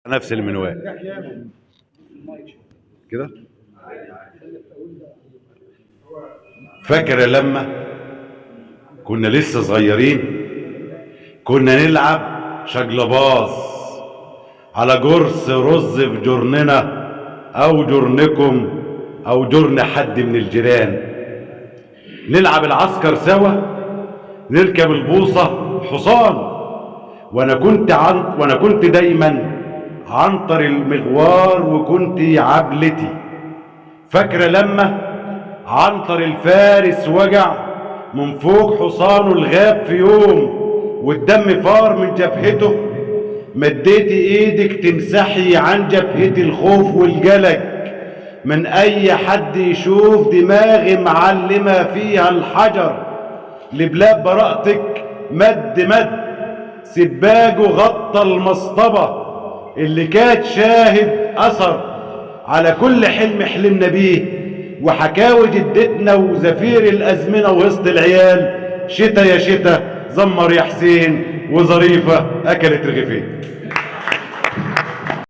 نفس المنوال كده. فاكر لما كنا لسه صغيرين كنا نلعب شجلباز على جرس رز في جرننا او جرنكم او جرن حد من الجيران، نلعب العسكر سوا، نركب البوصة حصان، وانا كنت دايما عنتر المغوار وكنت عبلتي. فاكرة لما عنتر الفارس وجع من فوق حصانه الغاب في يوم والدم فار من جبهته، مديتي ايدك تمسحي عن جبهتي الخوف والجلج من اي حد يشوف دماغي معلمة فيها الحجر. لبلاد براءتك مد سباجه غطى المصطبة اللي كانت شاهد اثر على كل حلم حلمنا بيه، وحكاوي جدتنا وزفير الازمنة وسط العيال، شتا يا شتا زمر يا حسين وظريفة اكلت رغيفين.